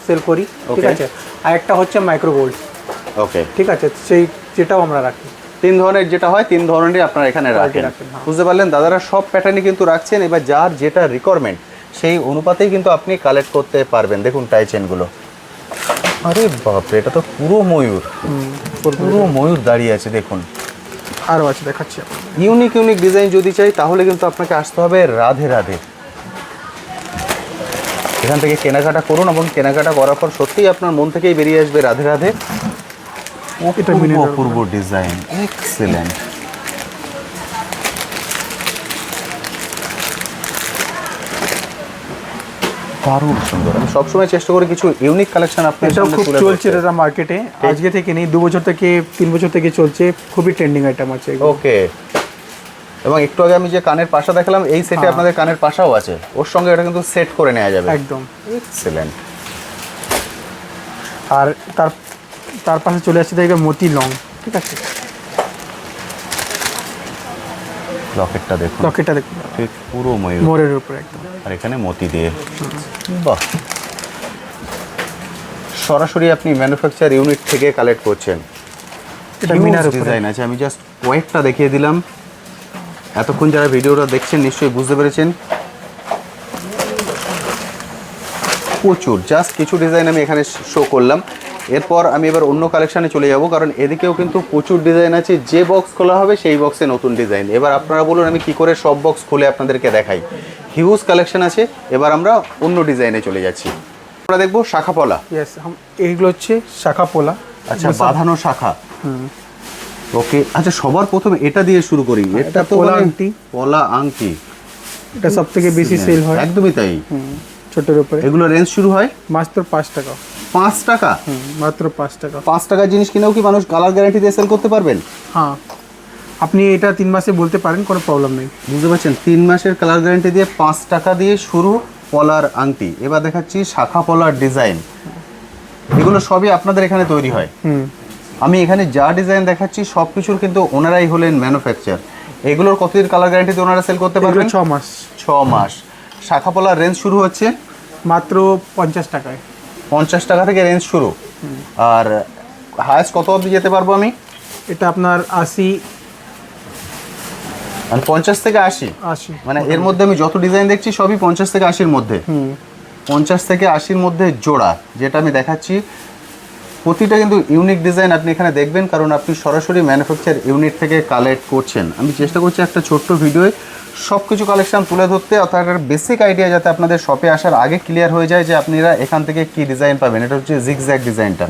সেল করি, ঠিক আছে। আর একটা হচ্ছে মাইক্রো গোল্ড, ওকে, ঠিক আছে, যেটাও আমরা রাখি। 3 ধরনের যেটা হয় 3 ধরনেরই আপনারা এখানে রাখেন। বুঝতে পারলেন, দাদারা সব প্যাটার্নই কিন্তু রাখছেন, এবার যার যেটা রিকোয়ারমেন্ট সেই অনুপাতেই কিন্তু আপনি কালেক্ট করতে পারবেন। দেখুন টাই চেনগুলো, আরে বাপরে, এটা তো পুরো ময়ূর, পুরো ময়ূর দাঁড়িয়ে আছে দেখুন। আরও আছে, দেখাচ্ছি। ইউনিক ইউনিক ডিজাইন যদি চাই তাহলে কিন্তু আপনাকে আসতে হবে রাধে রাধে। এখান থেকে কেনাকাটা করুন, এবং কেনাকাটা করার পর সত্যিই আপনার মন থেকেই বেরিয়ে আসবে রাধে রাধে। অপূর্ব ডিজাইন, এক্সেলেন্ট। দারুণ সুন্দর। আমি সবসময় চেষ্টা করি কিছু ইউনিক কালেকশন আপনার সামনে তুলে ধরতে। চলছে দাদা মার্কেটে, আজকে থেকে নেই, 2 বছর থেকে 3 বছর থেকে চলছে, খুবই ট্রেন্ডিং আইটেম আছে। ওকে, এবং একটু আগে আমি যে কানের পাশা দেখালাম, এই সেটে আপনাদের কানের পাশাও আছে, ওর সঙ্গে এটা কিন্তু সেট করে নেওয়া যাবে। একদম এক্সেলেন্ট। আর তার পাশে চলে আসছে দেখবে মতি লং, ঠিক আছে। লকেটটা দেখুন, ঠিক পুরো মোরের উপরে একদম, আর এখানে মতি দিয়ে। বাহ, সরাসরি আপনি ম্যানুফ্যাকচার ইউনিট থেকে কালেক্ট করছেন। এটা মিনার ডিজাইন আছে, আমি জাস্ট কয়েকটা দেখিয়ে দিলাম। এতক্ষণ যারা ভিডিওটা দেখছেন নিশ্চয়ই বুঝতে পেরেছেন, প্রচুর। জাস্ট কিছু ডিজাইন আমি এখানে শো করলাম, এরপর আমি এবার অন্য কালেকশানে চলে যাব, কারণ এদিকেও কিন্তু প্রচুর ডিজাইন আছে। যে বক্স খোলা হবে সেই বক্সে নতুন ডিজাইন। এবার আপনারা বলুন আমি কি করে সব বক্স খুলে আপনাদেরকে দেখাই। হিউজ কালেকশন আছে। এবার আমরা অন্য ডিজাইনে চলে যাচ্ছি। আমরা দেখবো শাখা পলা। ইয়েস, এইগুলো হচ্ছে শাখা পোলা। আচ্ছা, বাঁধানো শাখা। ওকে, আচ্ছা সবার প্রথমে এটা দিয়ে শুরু করি। এটা তো পলা আংটি। পলা আংটি, এটা সবথেকে বেশি সেল হয়। একদমই তাই। ছোটের উপরে এগুলো রেঞ্জ শুরু হয় মাত্র 5 টাকা। 5 টাকা? মাত্র 5 টাকা। 5 টাকার জিনিস কিনেও কি মানুষ কালার গ্যারান্টি দিয়ে সেল করতে পারবেন? হ্যাঁ, আপনি এটা 3 মাসে বলতে পারেন, কোনো প্রবলেম নেই। বুঝতে পারছেন, 3 মাসের কালার গ্যারান্টি দিয়ে 5 টাকা দিয়ে শুরু পলার আংটি। এবার দেখাচ্ছি শাখা পলার ডিজাইন। এগুলো সবই আপনাদের এখানে তৈরি হয়। আমি এখানে যা ডিজাইন দেখাচ্ছি সব কিছুর কিন্তু ওনারাই হলেন ম্যানুফ্যাকচার। এগুলোর কতদিন কালার গ্যারান্টিতে ওনারা সেল করতে পারবেন? 6 মাস। 6 মাস। শাখা পলার রেঞ্জ শুরু হচ্ছে মাত্র 50 টাকায়। 50 টাকা থেকে রেঞ্জ শুরু। আর হায়েস্ট কত অবধি যেতে পারবো আমি? এটা আপনার 80, মানে 50 থেকে 80। মানে এর মধ্যে আমি যত ডিজাইন দেখছি সবই 50 থেকে 80-র মধ্যে। 50 থেকে 80-র মধ্যে জোড়া, যেটা আমি দেখাচ্ছি প্রতিটা কিন্তু ইউনিক ডিজাইন আপনি এখানে দেখবেন, কারণ আপনি সরাসরি ম্যানুফ্যাকচার ইউনিট থেকে কালেক্ট করছেন। আমি চেষ্টা করছি একটা ছোট্ট ভিডিওয়ে সব কিছু কালেকশন তুলে ধরতে, অর্থাৎ একটা বেসিক আইডিয়া যাতে আপনাদের শপে আসার আগে ক্লিয়ার হয়ে যায় যে আপনারা এখান থেকে কি ডিজাইন পাবেন। এটা হচ্ছে জিগজ্যাগ ডিজাইনটা,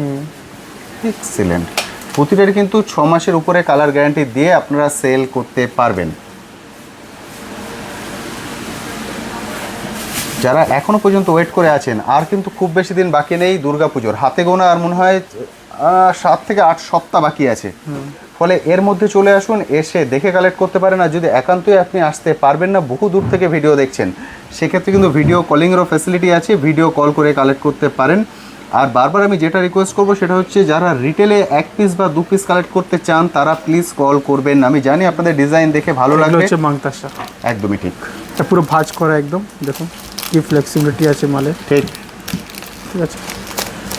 এক্সিলেন্ট। প্রতিটার কিন্তু 6 মাসের উপরে কালার গ্যারান্টি দিয়ে আপনারা সেল করতে পারবেন। যারা এখনো পর্যন্ত ওয়েট করে আছেন, আর কিন্তু খুব বেশি দিন বাকি নেই দুর্গাপুজোর, হাতে গোনা আর মনে হয় 7 থেকে 8 সপ্তাহ বাকি আছে। ফলে এর মধ্যে চলে আসুন, এসে দেখে কালেক্ট করতে পারেন। আর যদি একান্তই আপনি আসতে পারবেন না, বহু দূর থেকে ভিডিও দেখছেন, সেক্ষেত্রে কিন্তু ভিডিও কলিংয়েরও ফ্যাসিলিটি আছে, ভিডিও কল করে কালেক্ট করতে পারেন। আর বারবার আমি যেটা রিকোয়েস্ট করবো সেটা হচ্ছে যারা রিটেলে 1 পিস বা 2 পিস কালেক্ট করতে চান তারা প্লিজ কল করবেন। আমি জানি আপনাদের ডিজাইন দেখে ভালো লাগবে। হচ্ছে মাংতাসা, একদমই ঠিক, এটা পুরো ভাঁজ করা একদম। দেখুন কি ফ্লেক্সিবিলিটি আছে মালে, ঠিক ঠিক আছে,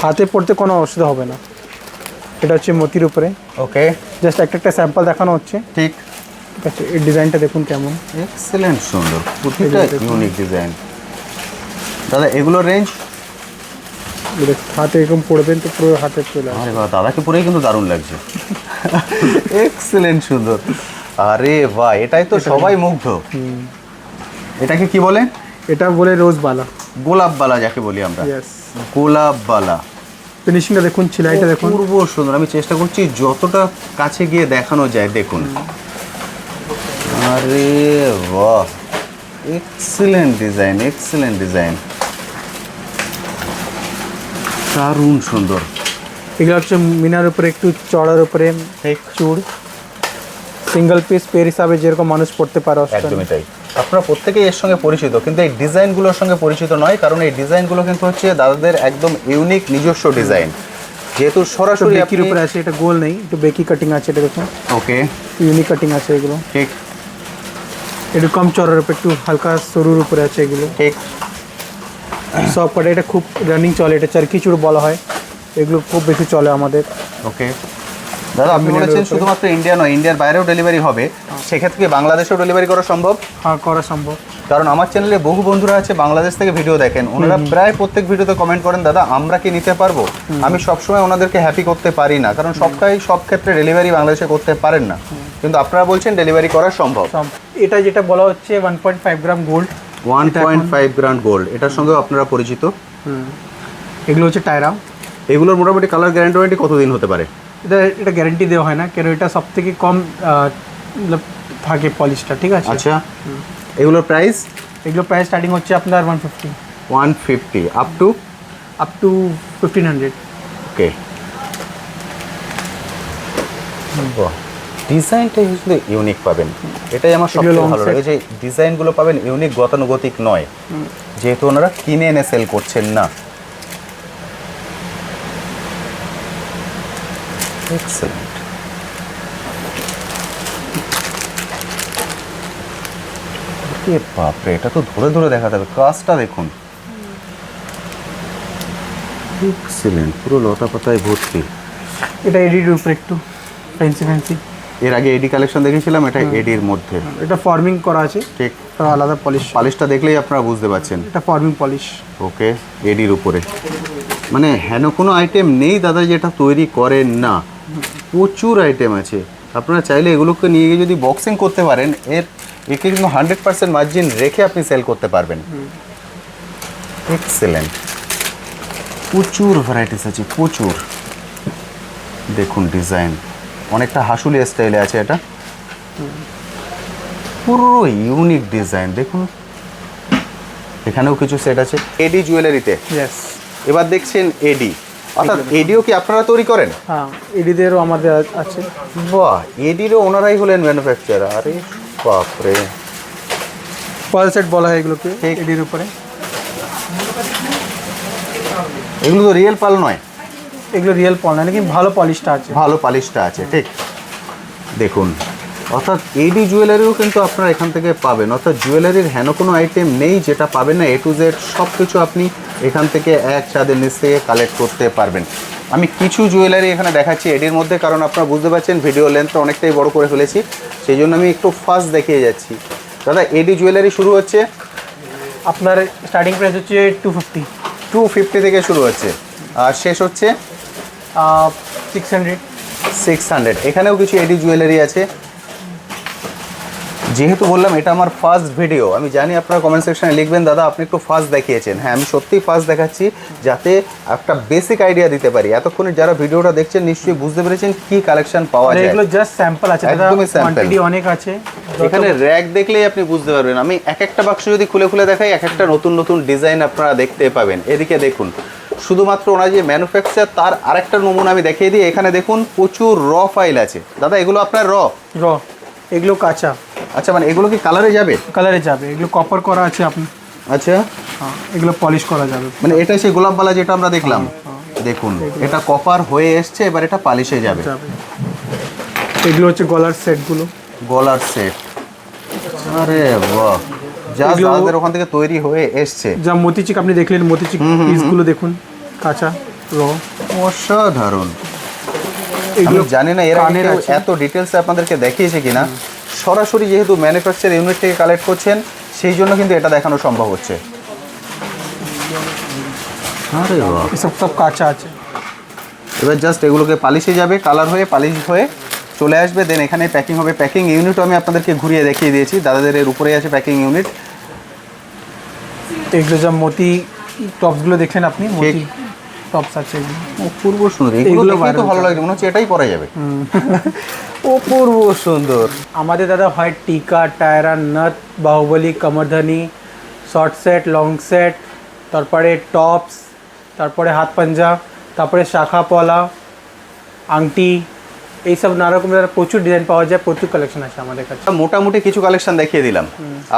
হাতে পড়তে কোনো অসুবিধা হবে না। এটা হচ্ছে মোতির উপরে, ওকে, জাস্ট একটা স্যাম্পল দেখানো হচ্ছে, ঠিক ঠিক আছে। এই ডিজাইনটা দেখুন কেমন, এক্সেলেন্ট, সুন্দর, প্রতিটা ইউনিক ডিজাইন। দাদা এগুলোর রেঞ্জ? হাতে এরকম পড়বেন তো পুরো হাতে চলে আসবে। আরে বাবা, দাদাকে পরেই কিন্তু দারুণ লাগছে, এক্সেলেন্ট, সুন্দর। আরে বাহ, এটাই তো সবাই মুগ্ধ। এটাকে কি বলে? এটা বলে রোজবালা, গোলাপবালা যাকে বলি আমরা, ইয়েস। গোলাপবালা। ফিনিশিংটা দেখুন, সেলাইটা দেখুন, পূর্ব সুন্দর। আমি চেষ্টা করছি যতটা কাছে গিয়ে দেখানো যায়, দেখুন। আরে বাহ, এক্সেলেন্ট ডিজাইন, এক্সেলেন্ট ডিজাইন, দারুণ সুন্দর। এগুলো হচ্ছে মিনার উপরে একটু চড়ার উপরে চুড়, সিঙ্গেল পিস পেয়ার হিসাবে যেরকম মানুষ পড়তে পারে। একদমই তাই। আপনারা প্রত্যেকেই এর সঙ্গে পরিচিত, কিন্তু এই ডিজাইনগুলোর সঙ্গে পরিচিত নয়, কারণ এই ডিজাইনগুলো কিন্তু হচ্ছে দাদাদের একদম ইউনিক নিজস্ব ডিজাইন। যেহেতু সরাসরি বেকির উপরে আছে, এটা গোল নেই, একটু বেকি কাটিং আছে, এটা দেখুন, ওকে, ইউনিক কাটিং আছে এগুলো, ঠিক। একটু কম চড়ার উপরে, একটু হালকা সরুর উপরে আছে এগুলো, ঠিক। সব কটা এটা খুব রানিং চলে, এটা চারকি চুড় বলা হয়, এগুলো খুব বেশি চলে আমাদের। ওকে দাদা, আপনি বলেছেন শুধুমাত্র ইন্ডিয়া নয়, ইন্ডিয়ার বাইরেও ডেলিভারি হবে, সেক্ষেত্রে বাংলাদেশেও ডেলিভারি করা সম্ভব? হ্যাঁ, করা সম্ভব। কারণ আমার চ্যানেলে বহু বন্ধুরা আছে বাংলাদেশ থেকে ভিডিও দেখেন, ওনারা প্রায় প্রত্যেক ভিডিওতে কমেন্ট করেন, দাদা আমরা কি নিতে পারবো? আমি সবসময় ওনাদেরকে হ্যাপি করতে পারি না, কারণ সব ক্ষেত্রে ডেলিভারি বাংলাদেশে করতে পারেন না, কিন্তু আপনারা বলছেন ডেলিভারি করা সম্ভব। এটা যেটা বলা হচ্ছে 1.5 গ্রাম গোল্ড, 1.5 গ্রাম গোল্ড, এটার সঙ্গেও আপনারা পরিচিত। এগুলো হচ্ছে টায়রা। এগুলোর মোটামুটি কালার গ্যারান্টি ওয়ারেন্টি কতদিন হতে পারে? এটা গ্যারান্টি দেওয়া হয় না, কেন এটা সব থেকে কম থাকে পলিশটা, ঠিক আছে। আচ্ছা, এগুলোর প্রাইস? এগুলো প্রাইস স্টার্টিং হচ্ছে আপনার 150 আপ টু 1500। ওকে, ডিজাইনটা কিন্তু ইউনিক পাবেন, এটাই আমার সবচেয়ে ভালো লাগে, যে ডিজাইনগুলো পাবেন ইউনিক, গতানুগতিক নয়, যেহেতু ওনারা কিনে এনে সেল করছেন না। এক্সেলেন্ট। বাপরে, এটা তো ধরে ধরে দেখাতে হবে, কাজটা দেখুন, এক্সেলেন্ট, পুরো লতা পাতায় ভর্তি। এটা এডির উপরে একটু ফ্যান্সি। এর আগে এডি কালেকশন দেখেছিলাম, এটা এডির মধ্যে, এটা ফর্মিং করা আছে, ঠিক, আলাদা পলিশ। পলিশটা দেখলেই আপনারা বুঝতে পারছেন, এটা ফর্মিং পলিশ। ওকে, এডির উপরে, মানে হেন কোনো আইটেম নেই দাদা যেটা তৈরি করেন না, প্রচুর আইটেম আছে। আপনারা চাইলে এগুলোকে নিয়ে গিয়ে যদি বক্সিং করতে পারেন, একে কিন্তু 100% মার্জিন রেখে আপনি সেল করতে পারবেন। এক্সেলেন্ট, প্রচুর ভ্যারাইটিস আছে, প্রচুর। দেখুন ডিজাইন, অনেকটা হাসুলি স্টাইলে আছে, এটা পুরো ইউনিক ডিজাইন। দেখুন এখানেও কিছু সেট আছে এডি জুয়েলারিতে। ইয়েস। এবার দেখছেন এডি, অর্থাৎ এডিও কি আপনারা তৈরি করেন? হ্যাঁ, এডিদেরও আমাদের আছে। বাহ, এডিরও ওনারাই হলেন ম্যানুফ্যাকচারার। আরে বাপরে, পাল সেট বলা হয় এগুলোকে, এডির উপরে। এগুলো তো রিয়েল পাল নয়? এগুলো রিয়েল পাল নয়, কিন্তু ভালো পলিশটা আছে, ভালো পলিশটা আছে, ঠিক। দেখুন, অর্থাৎ এডি জুয়েলারিও কিন্তু আপনারা এখান থেকে পাবেন, অর্থাৎ জুয়েলারির হেন কোনো আইটেম নেই যেটা পাবেন না, A to Z সব কিছু আপনি এখান থেকে এক ছাদের নিচ থেকে কালেক্ট করতে পারবেন। আমি কিছু জুয়েলারি এখানে দেখাচ্ছি এডির মধ্যে, কারণ আপনারা বুঝতে পারছেন ভিডিও লেন্থটা অনেকটাই বড় করে ফেলেছি, সেই জন্য আমি একটু ফাস্ট দেখিয়ে যাচ্ছি। দাদা এডি জুয়েলারি শুরু হচ্ছে আপনার স্টার্টিং প্রাইস হচ্ছে 250 থেকে শুরু হচ্ছে, আর শেষ হচ্ছে 600। 600। এখানেও কিছু এডি জুয়েলারি আছে। যেহেতু বললাম এটা আমার ফার্স্ট ভিডিও, আমি জানি আপনারা কমেন্ট সেকশনে লিখবেন দাদা আপনি একটু ফার্স্ট দেখিয়েছেন। হ্যাঁ, আমি সত্যিই ফার্স্ট দেখাচ্ছি, যাতে একটা বেসিক আইডিয়া দিতে পারি। এতক্ষণে যারা ভিডিওটা দেখছেন নিশ্চয়ই বুঝতে পেরেছেন কি কালেকশন পাওয়া যায়। এগুলো জাস্ট স্যাম্পল আছে, একদমই স্যাম্পল, কোয়ান্টিটি অনেক আছে। এখানে র্যাক দেখলেই আপনি বুঝতে পারবেন। আমি এক একটা বাক্স যদি খুলে খুলে দেখাই, এক একটা নতুন নতুন ডিজাইন আপনারা দেখতে পাবেন। এদিকে দেখুন, শুধুমাত্র ওনার যে ম্যানুফ্যাকচার তার আরেকটা নমুনা আমি দেখিয়ে দিই। এখানে দেখুন প্রচুর র ফাইল আছে। দাদা এগুলো আপনার র? এগুলো কাঁচা। আচ্ছা, মানে এগুলো কি কালারে যাবে? কালারে যাবে, এগুলো কপার করা আছে আপনি। আচ্ছা, হ্যাঁ, এগুলো পলিশ করা যাবে। মানে এটা সেই গোলাপবালা যেটা আমরা দেখলাম, দেখুন এটা কপার হয়ে এসছে, এবার এটা পালিশে যাবে। এগুলো হচ্ছে গলার সেটগুলো। গলার সেট, আরে বাহ, যা আমাদের ওখান থেকে তৈরি হয়ে এসছে। যা মতিচিক আপনি দেখলেন, মতিচিক পিসগুলো দেখুন, কাঁচা র, অসাধারণ। এগুলো জানি না এর আগে এত ডিটেলসে আপনাদেরকে দেখিয়েছে কিনা। সরাসরি যেহেতু ম্যানুফ্যাকচার ইউনিট থেকে কালেক্ট করছেন, সেই জন্য কিন্তু এটা দেখানো সম্ভব হচ্ছে। আরে বাহ, এসব সব কাঁচা আছে। এবার জাস্ট এগুলোকে পালিশে যাবে, কালার হয়ে পালিশ হয়ে চলে আসবে, দেন এখানে প্যাকিং হবে। প্যাকিং ইউনিটও আমি আপনাদেরকে ঘুরিয়ে দেখিয়ে দিয়েছি, দাদাদের এর উপরেই আছে প্যাকিং ইউনিট। এগুলো যা মতি টপসগুলো দেখেন আপনি, মতি টপস আছে এগুলো, অপূর্ব সুন্দর। এগুলো দেখে তো ভালো লাগছে, মনে হচ্ছে এটাই পরা যাবে। অপূর্ব সুন্দর। আমাদের দাদা হয় টিকা, টায়রা, নথ, বাহুবলী, কামরধানি, শর্ট সেট, লং সেট, তারপরে টপস, তারপরে হাত পাঞ্জা, তারপরে শাখা পলা, আংটি, এইসব নানা রকমের প্রচুর ডিজাইন পাওয়া যায়, প্রচুর কালেকশন আছে আমাদের কাছে। মোটামুটি কিছু কালেকশন দেখিয়ে দিলাম।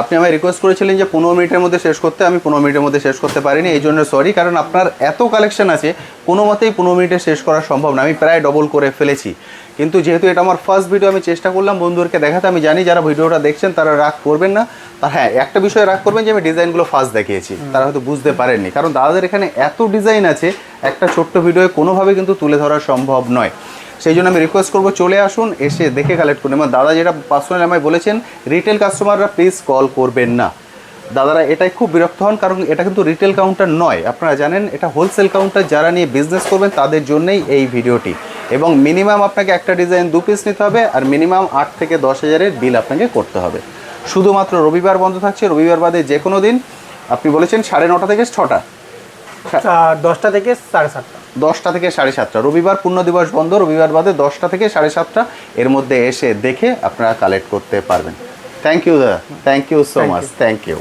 আপনি আমায় রিকোয়েস্ট করেছিলেন যে 15 মিনিটের মধ্যে শেষ করতে, আমি 15 মিনিটের মধ্যে শেষ করতে পারিনি, এই জন্য সরি। কারণ আপনার এত কালেকশন আছে, কোনো মতেই 15 মিনিটে শেষ করা সম্ভব না। আমি প্রায় ডবল করে ফেলেছি, কিন্তু যেহেতু এটা আমার ফার্স্ট ভিডিও, আমি চেষ্টা করলাম বন্ধুদেরকে দেখাতে। আমি জানি যারা ভিডিওটা দেখছেন তারা রাগ করবেন না, তার হ্যাঁ একটা বিষয়ে রাগ করবেন যে আমি ডিজাইনগুলো ফার্স্ট দেখিয়েছি, তারা হয়তো বুঝতে পারেননি। কারণ দাদাদের এখানে এত ডিজাইন আছে, একটা ছোট্ট ভিডিওয়ে কোনোভাবে কিন্তু তুলে ধরা সম্ভব নয়। সেই জন্য আমি রিকোয়েস্ট করবো চলে আসুন, এসে দেখে কালেক্ট করুন। এবং দাদা যেটা পার্সোনালি আমায় বলেছেন, রিটেল কাস্টমাররা প্লিজ কল করবেন না। দাদারা এটাই খুব বিরক্ত হন, কারণ এটা কিন্তু রিটেল কাউন্টার নয়, আপনারা জানেন এটা হোলসেল কাউন্টার। যারা নিয়ে বিজনেস করবেন তাদের জন্যই এই ভিডিওটি। এবং মিনিমাম আপনাকে একটা ডিজাইন 2 পিস নিতে হবে, আর মিনিমাম 8 থেকে 10 হাজারের বিল আপনাকে করতে হবে। শুধুমাত্র রবিবার বন্ধ থাকছে, রবিবার বাদে যে কোনো দিন। আপনি বলেছেন 9:30 থেকে 6টা, 10টা থেকে 7:30। 10টা থেকে 7:30। রবিবার পূর্ণ দিবস বন্ধ, রবিবার বাদে 10টা থেকে 7:30 এর মধ্যে এসে দেখে আপনারা কালেক্ট করতে পারবেন। থ্যাংক ইউ দাদা, thank you so much, thank you.